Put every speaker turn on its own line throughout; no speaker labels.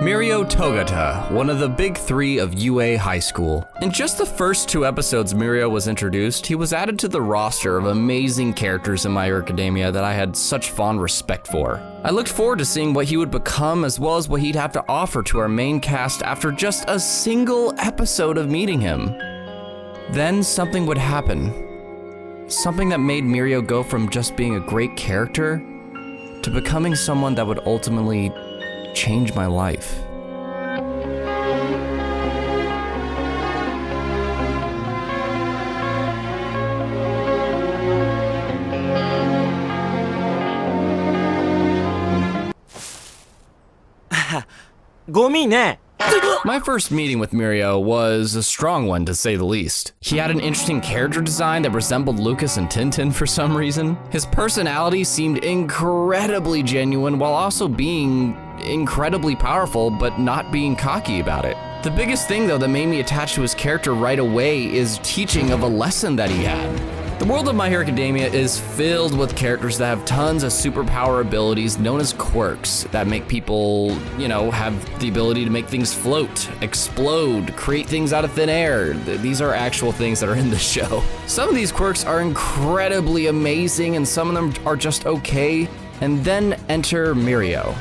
Mirio Togata, one of the big three of UA High School. In just the first 2 episodes Mirio was introduced, he was added to the roster of amazing characters in My Hero Academia that I had such fond respect for. I looked forward to seeing what he would become as well as what he'd have to offer to our main cast after just a single episode of meeting him. Then something would happen. Something that made Mirio go from just being a great character to becoming someone that would ultimately change my life. My first meeting with Mirio was a strong one, to say the least. He had an interesting character design that resembled Lucas and Tintin for some reason. His personality seemed incredibly genuine while also being incredibly powerful, but not being cocky about it. The biggest thing though that made me attach to his character right away is teaching of a lesson that he had. The world of My Hero Academia is filled with characters that have tons of superpower abilities known as quirks that make people, have the ability to make things float, explode, create things out of thin air. These are actual things that are in the show. Some of these quirks are incredibly amazing and some of them are just okay. And then enter Mirio.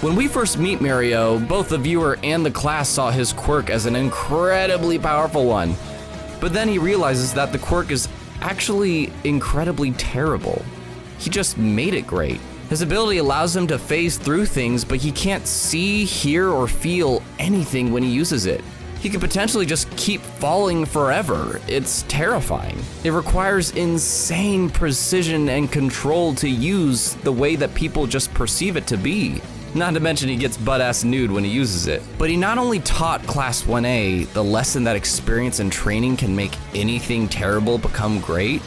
When we first meet Mirio, both the viewer and the class saw his quirk as an incredibly powerful one. But then he realizes that the quirk is actually incredibly terrible. He just made it great. His ability allows him to phase through things, but he can't see, hear, or feel anything when he uses it. He could potentially just keep falling forever. It's terrifying. It requires insane precision and control to use the way that people just perceive it to be. Not to mention he gets butt-ass nude when he uses it. But he not only taught Class 1A the lesson that experience and training can make anything terrible become great,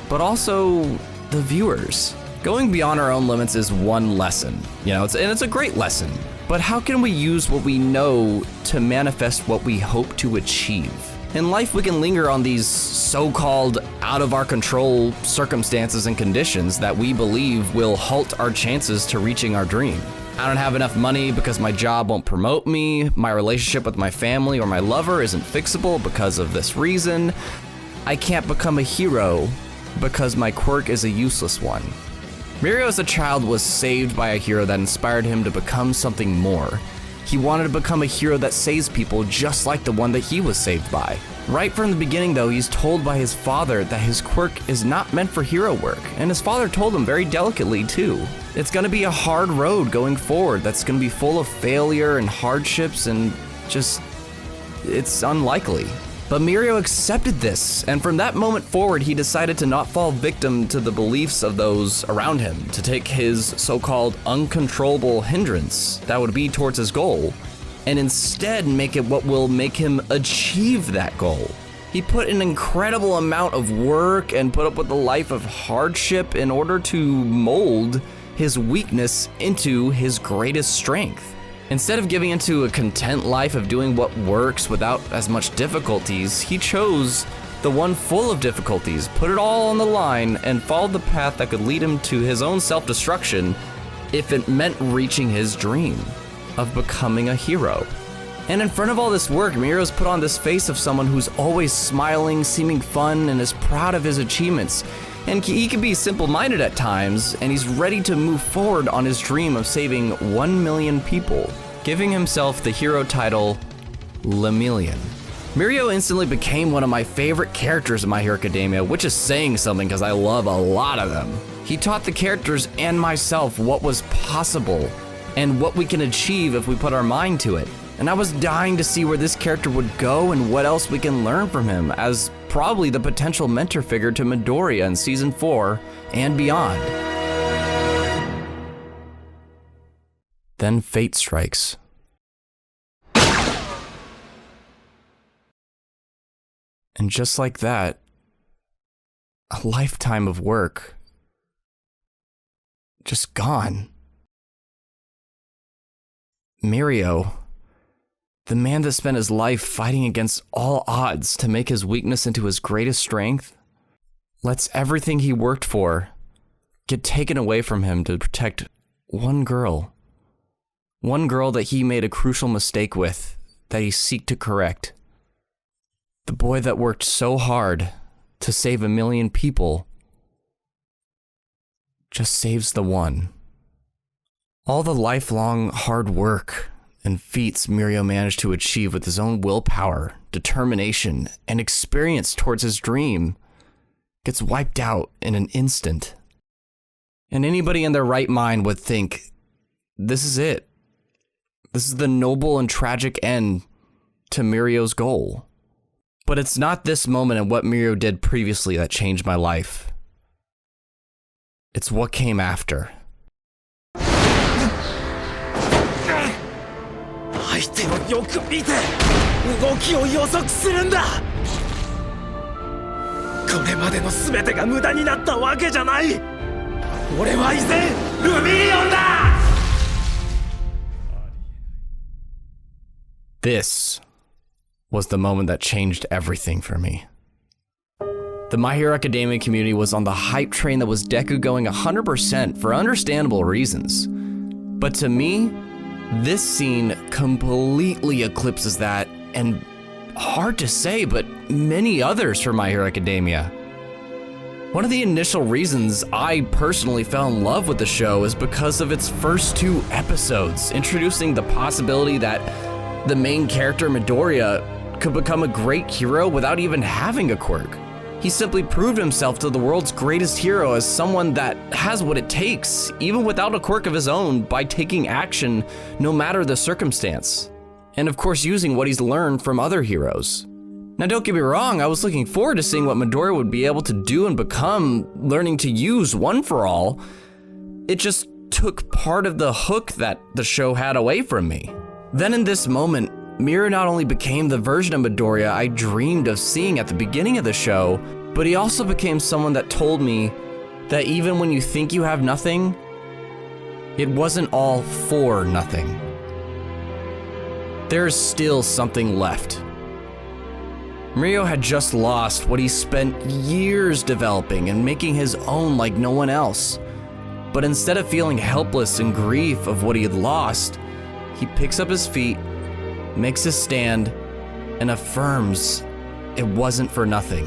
but also the viewers. Going beyond our own limits is one lesson, it's a great lesson. But how can we use what we know to manifest what we hope to achieve? In life, we can linger on these so-called out of our control circumstances and conditions that we believe will halt our chances to reaching our dream. I don't have enough money because my job won't promote me. My relationship with my family or my lover isn't fixable because of this reason. I can't become a hero because my quirk is a useless one. Mirio as a child was saved by a hero that inspired him to become something more. He wanted to become a hero that saves people just like the one that he was saved by. Right from the beginning though, he's told by his father that his quirk is not meant for hero work, and his father told him very delicately too. It's gonna be a hard road going forward that's gonna be full of failure and hardships and it's unlikely. But Mirio accepted this, and from that moment forward, he decided to not fall victim to the beliefs of those around him, to take his so-called uncontrollable hindrance that would be towards his goal, and instead make it what will make him achieve that goal. He put an incredible amount of work and put up with a life of hardship in order to mold his weakness into his greatest strength. Instead of giving into a content life of doing what works without as much difficulties, he chose the one full of difficulties, put it all on the line, and followed the path that could lead him to his own self-destruction if it meant reaching his dream of becoming a hero. And in front of all this work, Mirio's put on this face of someone who's always smiling, seeming fun, and is proud of his achievements. And he can be simple-minded at times, and he's ready to move forward on his dream of saving 1 million people, giving himself the hero title, Lemillion. Mirio instantly became one of my favorite characters in My Hero Academia, which is saying something because I love a lot of them. He taught the characters and myself what was possible and what we can achieve if we put our mind to it. And I was dying to see where this character would go and what else we can learn from him as probably the potential mentor figure to Midoriya in Season 4 and beyond. Then fate strikes. And just like that, a lifetime of work just gone. Mirio, the man that spent his life fighting against all odds to make his weakness into his greatest strength, lets everything he worked for get taken away from him to protect one girl One girl that he made a crucial mistake with, that he seeked to correct. The boy that worked so hard to save 1 million people just saves the one. All the lifelong hard work and feats Mirio managed to achieve with his own willpower, determination, and experience towards his dream gets wiped out in an instant. And anybody in their right mind would think, this is it. This is the noble and tragic end to Mirio's goal. But it's not this moment and what Mirio did previously that changed my life. It's what came after.
相手をよく見て動きを予測するんだ。これまでの全てが無駄になったわけじゃない。俺は依然ルミリオンだ。
This was the moment that changed everything for me. The My Hero Academia community was on the hype train that was Deku going 100% for understandable reasons. But to me, this scene completely eclipses that, and hard to say, but many others for My Hero Academia. One of the initial reasons I personally fell in love with the show is because of its first 2 episodes, introducing the possibility that the main character Midoriya could become a great hero without even having a quirk. He simply proved himself to the world's greatest hero as someone that has what it takes, even without a quirk of his own, by taking action no matter the circumstance. And of course using what he's learned from other heroes. Now don't get me wrong, I was looking forward to seeing what Midoriya would be able to do and become, learning to use One For All. It just took part of the hook that the show had away from me. Then in this moment, Mirio not only became the version of Midoriya I dreamed of seeing at the beginning of the show, but he also became someone that told me that even when you think you have nothing, it wasn't all for nothing. There's still something left. Mirio had just lost what he spent years developing and making his own like no one else. But instead of feeling helpless and grief of what he had lost, he picks up his feet, makes his stand, and affirms it wasn't for nothing.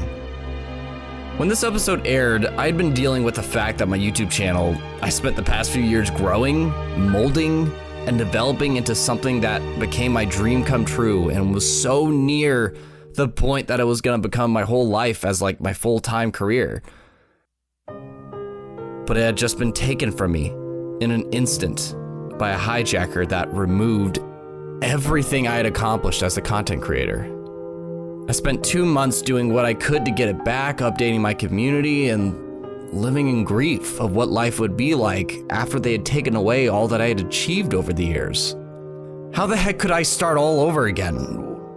When this episode aired, I'd been dealing with the fact that my YouTube channel, I spent the past few years growing, molding, and developing into something that became my dream come true and was so near the point that it was gonna become my whole life as like my full-time career. But it had just been taken from me in an instant by a hijacker that removed everything I had accomplished as a content creator. I spent 2 months doing what I could to get it back, updating my community, and living in grief of what life would be like after they had taken away all that I had achieved over the years. How the heck could I start all over again?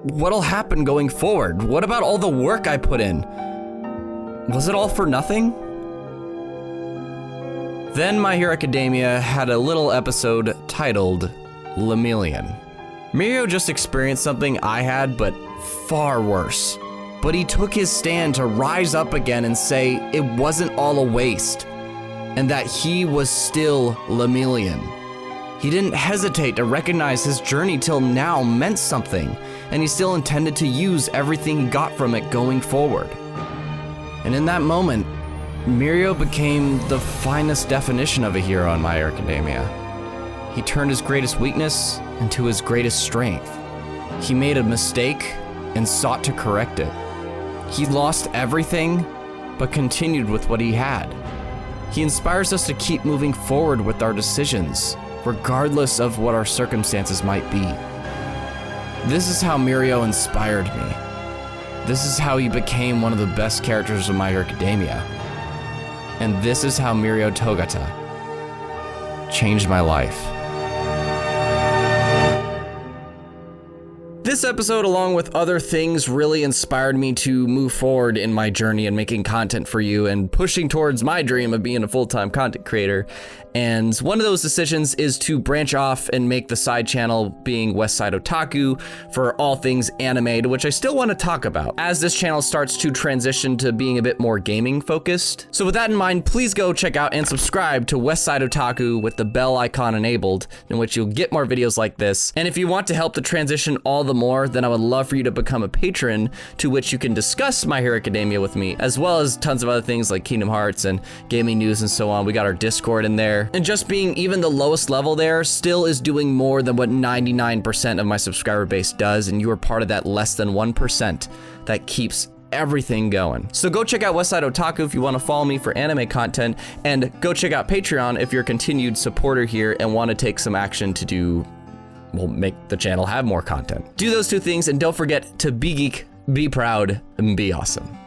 What'll happen going forward? What about all the work I put in? Was it all for nothing? Then My Hero Academia had a little episode titled Lemillion. Mirio just experienced something I had, but far worse. But he took his stand to rise up again and say it wasn't all a waste, and that he was still Lemillion. He didn't hesitate to recognize his journey till now meant something, and he still intended to use everything he got from it going forward. And in that moment, Mirio became the finest definition of a hero in My Hero Academia. He turned his greatest weakness into his greatest strength. He made a mistake and sought to correct it. He lost everything, but continued with what he had. He inspires us to keep moving forward with our decisions, regardless of what our circumstances might be. This is how Mirio inspired me. This is how he became one of the best characters of My Hero Academia. And this is how Mirio Togata changed my life. This episode, along with other things, really inspired me to move forward in my journey and making content for you and pushing towards my dream of being a full-time content creator. And one of those decisions is to branch off and make the side channel being Westside Otaku for all things anime, which I still want to talk about, as this channel starts to transition to being a bit more gaming focused. So with that in mind, please go check out and subscribe to Westside Otaku with the bell icon enabled, in which you'll get more videos like this. And if you want to help the transition all the more, then I would love for you to become a patron, to which you can discuss My Hero Academia with me, as well as tons of other things like Kingdom Hearts and gaming news and so on. We got our Discord in there. And just being even the lowest level there still is doing more than what 99% of my subscriber base does, and you are part of that less than 1% that keeps everything going. So go check out Westside Otaku if you want to follow me for anime content, and go check out Patreon if you're a continued supporter here and want to take some action to do, well, make the channel have more content. Do those two things, and don't forget to be geek, be proud, and be awesome.